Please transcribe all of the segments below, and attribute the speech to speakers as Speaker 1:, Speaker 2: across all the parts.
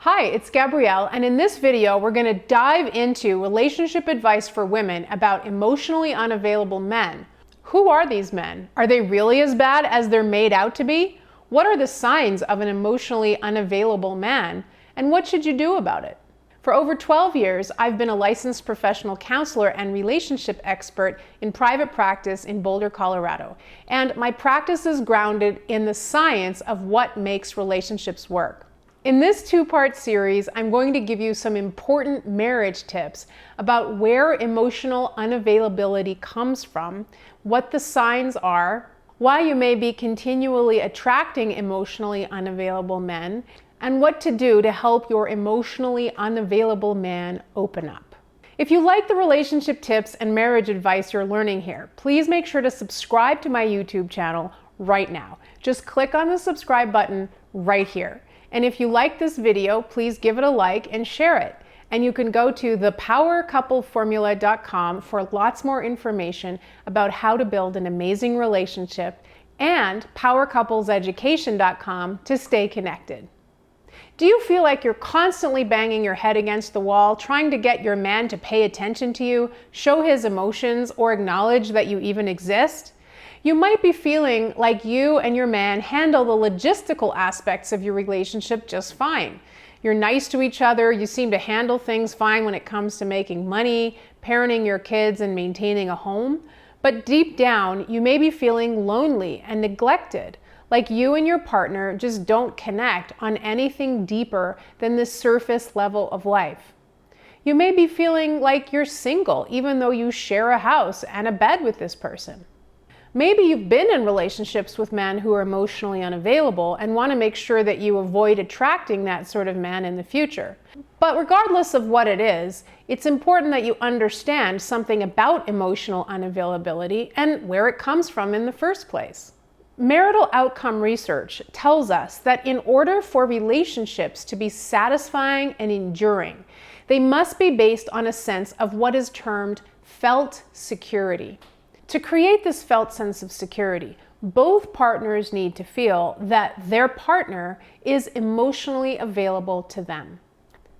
Speaker 1: Hi, it's Gabrielle, and in this video, we're going to dive into relationship advice for women about emotionally unavailable men. Who are these men? Are they really as bad as they're made out to be? What are the signs of an emotionally unavailable man? And what should you do about it? For over 12 years, I've been a licensed professional counselor and relationship expert in private practice in Boulder, Colorado. And my practice is grounded in the science of what makes relationships work. In this two-part series, I'm going to give you some important marriage tips about where emotional unavailability comes from, what the signs are, why you may be continually attracting emotionally unavailable men, and what to do to help your emotionally unavailable man open up. If you like the relationship tips and marriage advice you're learning here, please make sure to subscribe to my YouTube channel right now. Just click on the subscribe button right here. And if you like this video, please give it a like and share it. And you can go to thepowercoupleformula.com for lots more information about how to build an amazing relationship, and powercoupleseducation.com to stay connected. Do you feel like you're constantly banging your head against the wall, trying to get your man to pay attention to you, show his emotions, or acknowledge that you even exist? You might be feeling like you and your man handle the logistical aspects of your relationship just fine. You're nice to each other, you seem to handle things fine when it comes to making money, parenting your kids, and maintaining a home. But deep down, you may be feeling lonely and neglected, like you and your partner just don't connect on anything deeper than the surface level of life. You may be feeling like you're single, even though you share a house and a bed with this person. Maybe you've been in relationships with men who are emotionally unavailable and want to make sure that you avoid attracting that sort of man in the future. But regardless of what it is, it's important that you understand something about emotional unavailability and where it comes from in the first place. Marital outcome research tells us that in order for relationships to be satisfying and enduring, they must be based on a sense of what is termed felt security. To create this felt sense of security, both partners need to feel that their partner is emotionally available to them.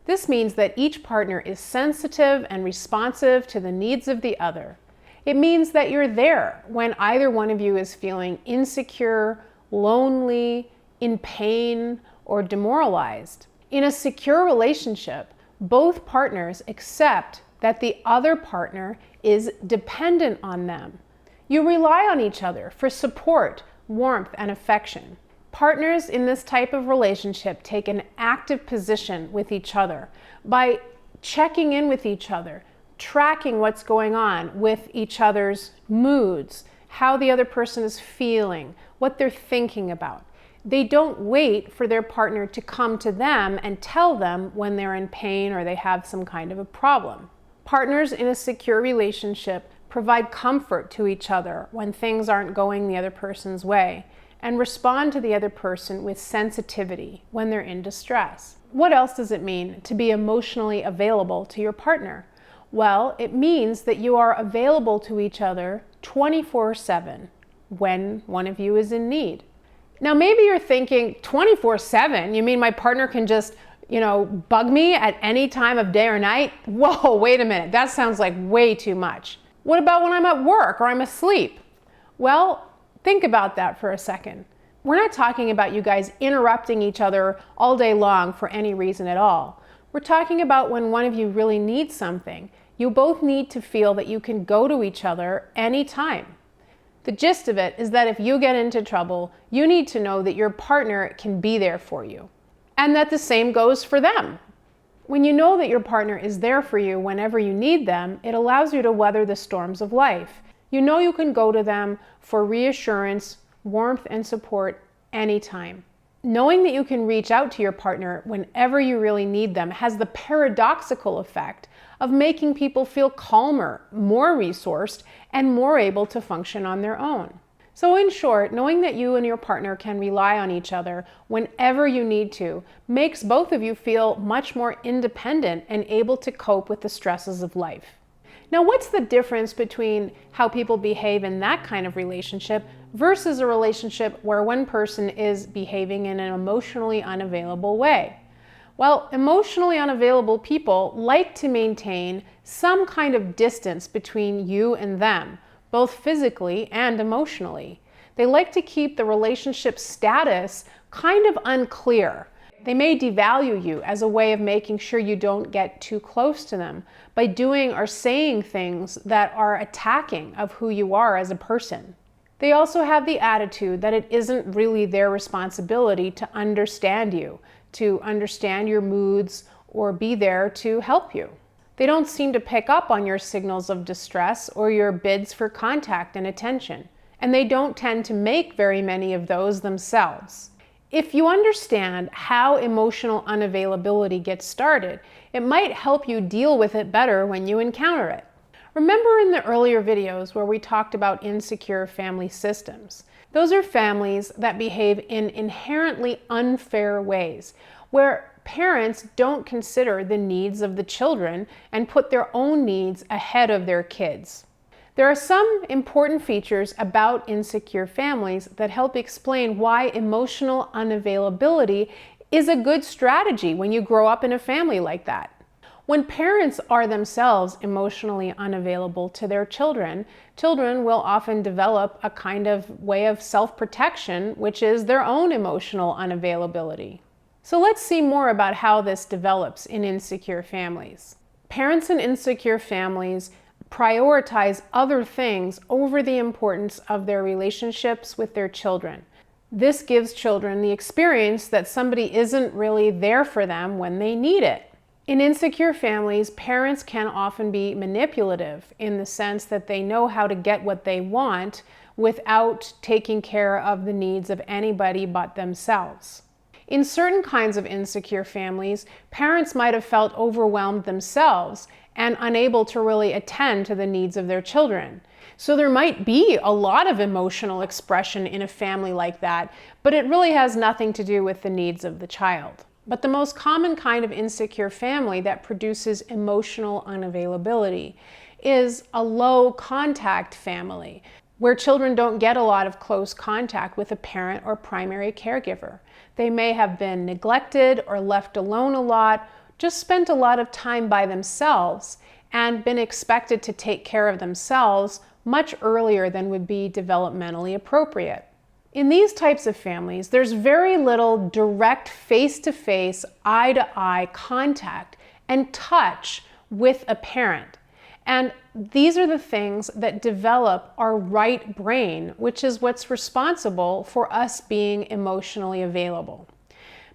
Speaker 1: This means that each partner is sensitive and responsive to the needs of the other. It means that you're there when either one of you is feeling insecure, lonely, in pain, or demoralized. In a secure relationship, both partners accept that the other partner is dependent on them. You rely on each other for support, warmth, and affection. Partners in this type of relationship take an active position with each other by checking in with each other, tracking what's going on with each other's moods, how the other person is feeling, what they're thinking about. They don't wait for their partner to come to them and tell them when they're in pain or they have some kind of a problem. Partners in a secure relationship provide comfort to each other when things aren't going the other person's way, and respond to the other person with sensitivity when they're in distress. What else does it mean to be emotionally available to your partner? Well, it means that you are available to each other 24/7 when one of you is in need. Now, maybe you're thinking, 24/7? You mean my partner can just bug me at any time of day or night? Whoa, wait a minute, that sounds like way too much. What about when I'm at work or I'm asleep? Well, think about that for a second. We're not talking about you guys interrupting each other all day long for any reason at all. We're talking about when one of you really needs something. You both need to feel that you can go to each other anytime. The gist of it is that if you get into trouble, you need to know that your partner can be there for you, and that the same goes for them. When you know that your partner is there for you whenever you need them, it allows you to weather the storms of life. You know you can go to them for reassurance, warmth, and support anytime. Knowing that you can reach out to your partner whenever you really need them has the paradoxical effect of making people feel calmer, more resourced, and more able to function on their own. So in short, knowing that you and your partner can rely on each other whenever you need to makes both of you feel much more independent and able to cope with the stresses of life. Now, what's the difference between how people behave in that kind of relationship versus a relationship where one person is behaving in an emotionally unavailable way? Well, emotionally unavailable people like to maintain some kind of distance between you and them, both physically and emotionally. They like to keep the relationship status kind of unclear. They may devalue you as a way of making sure you don't get too close to them by doing or saying things that are attacking of who you are as a person. They also have the attitude that it isn't really their responsibility to understand you, to understand your moods, or be there to help you. They don't seem to pick up on your signals of distress or your bids for contact and attention, and they don't tend to make very many of those themselves. If you understand how emotional unavailability gets started, it might help you deal with it better when you encounter it. Remember in the earlier videos where we talked about insecure family systems? Those are families that behave in inherently unfair ways, where parents don't consider the needs of the children and put their own needs ahead of their kids. There are some important features about insecure families that help explain why emotional unavailability is a good strategy when you grow up in a family like that. When parents are themselves emotionally unavailable to their children, children will often develop a kind of way of self-protection, which is their own emotional unavailability. So let's see more about how this develops in insecure families. Parents in insecure families prioritize other things over the importance of their relationships with their children. This gives children the experience that somebody isn't really there for them when they need it. In insecure families, parents can often be manipulative in the sense that they know how to get what they want without taking care of the needs of anybody but themselves. In certain kinds of insecure families, parents might have felt overwhelmed themselves and unable to really attend to the needs of their children. So there might be a lot of emotional expression in a family like that, but it really has nothing to do with the needs of the child. But the most common kind of insecure family that produces emotional unavailability is a low contact family, where children don't get a lot of close contact with a parent or primary caregiver. They may have been neglected or left alone a lot, just spent a lot of time by themselves, and been expected to take care of themselves much earlier than would be developmentally appropriate. In these types of families, there's very little direct face-to-face, eye-to-eye contact and touch with a parent. And these are the things that develop our right brain, which is what's responsible for us being emotionally available.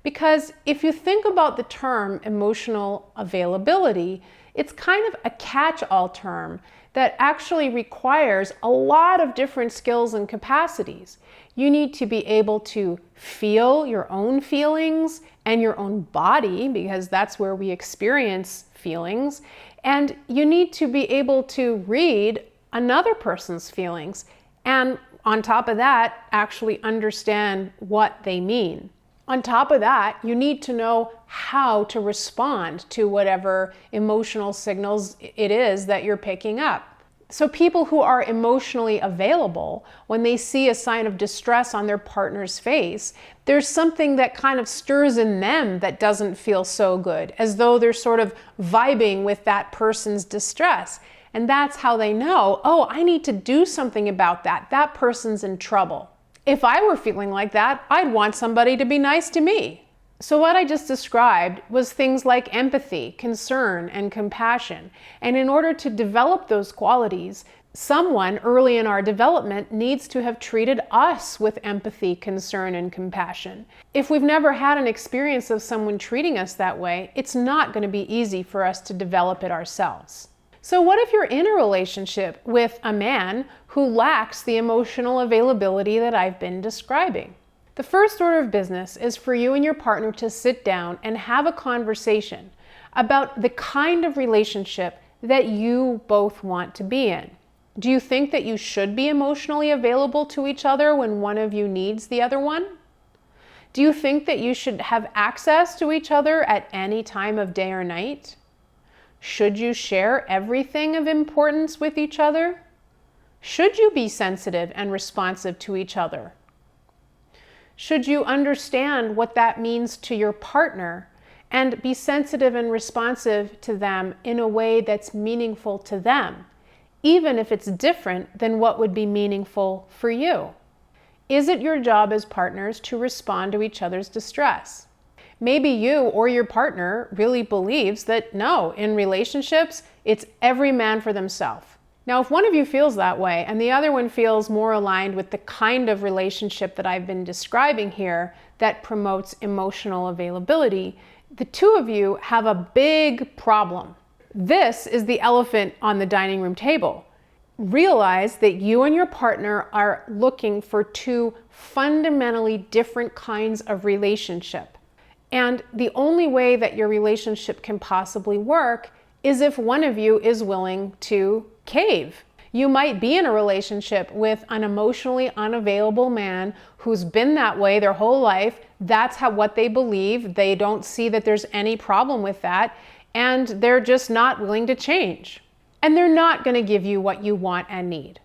Speaker 1: Because if you think about the term emotional availability, it's kind of a catch-all term that actually requires a lot of different skills and capacities. You need to be able to feel your own feelings and your own body, because that's where we experience feelings. And you need to be able to read another person's feelings. And on top of that, actually understand what they mean. On top of that, you need to know how to respond to whatever emotional signals it is that you're picking up. So people who are emotionally available, when they see a sign of distress on their partner's face, there's something that kind of stirs in them that doesn't feel so good, as though they're sort of vibing with that person's distress. And that's how they know, oh, I need to do something about that. That person's in trouble. If I were feeling like that, I'd want somebody to be nice to me. So what I just described was things like empathy, concern, and compassion. And in order to develop those qualities, someone early in our development needs to have treated us with empathy, concern, and compassion. If we've never had an experience of someone treating us that way, it's not going to be easy for us to develop it ourselves. So what if you're in a relationship with a man who lacks the emotional availability that I've been describing? The first order of business is for you and your partner to sit down and have a conversation about the kind of relationship that you both want to be in. Do you think that you should be emotionally available to each other when one of you needs the other one? Do you think that you should have access to each other at any time of day or night? Should you share everything of importance with each other? Should you be sensitive and responsive to each other? Should you understand what that means to your partner and be sensitive and responsive to them in a way that's meaningful to them, even if it's different than what would be meaningful for you. Is it your job as partners to respond to each other's distress? Maybe you or your partner really believes that no, in relationships, it's every man for themselves. Now, if one of you feels that way and the other one feels more aligned with the kind of relationship that I've been describing here that promotes emotional availability, the two of you have a big problem. This is the elephant on the dining room table. Realize that you and your partner are looking for two fundamentally different kinds of relationship. And the only way that your relationship can possibly work is if one of you is willing to cave. You might be in a relationship with an emotionally unavailable man who's been that way their whole life. That's what they believe. They don't see that there's any problem with that, and they're just not willing to change. And they're not going to give you what you want and need.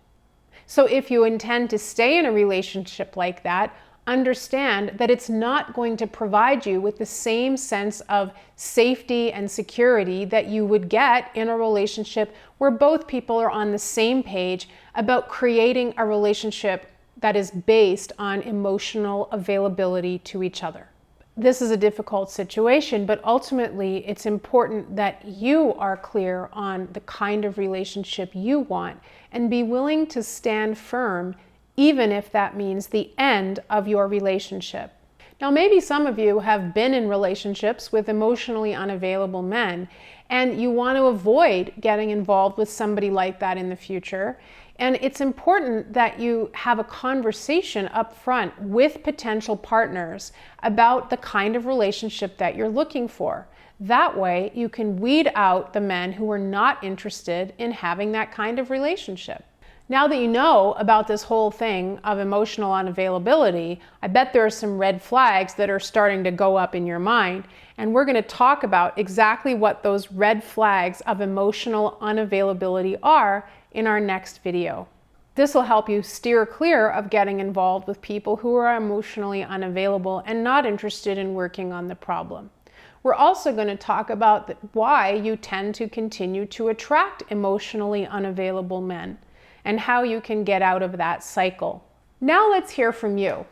Speaker 1: So if you intend to stay in a relationship like that, understand that it's not going to provide you with the same sense of safety and security that you would get in a relationship where both people are on the same page about creating a relationship that is based on emotional availability to each other. This is a difficult situation, but ultimately it's important that you are clear on the kind of relationship you want and be willing to stand firm even if that means the end of your relationship. Now, maybe some of you have been in relationships with emotionally unavailable men, and you want to avoid getting involved with somebody like that in the future. And it's important that you have a conversation up front with potential partners about the kind of relationship that you're looking for. That way, you can weed out the men who are not interested in having that kind of relationship. Now that you know about this whole thing of emotional unavailability, I bet there are some red flags that are starting to go up in your mind, and we're going to talk about exactly what those red flags of emotional unavailability are in our next video. This will help you steer clear of getting involved with people who are emotionally unavailable and not interested in working on the problem. We're also going to talk about why you tend to continue to attract emotionally unavailable men, and how you can get out of that cycle. Now let's hear from you.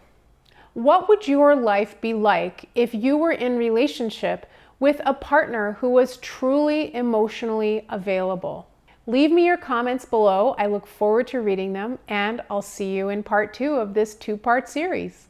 Speaker 1: What would your life be like if you were in relationship with a partner who was truly emotionally available? Leave me your comments below. I look forward to reading them, and I'll see you in part 2 of this 2-part series.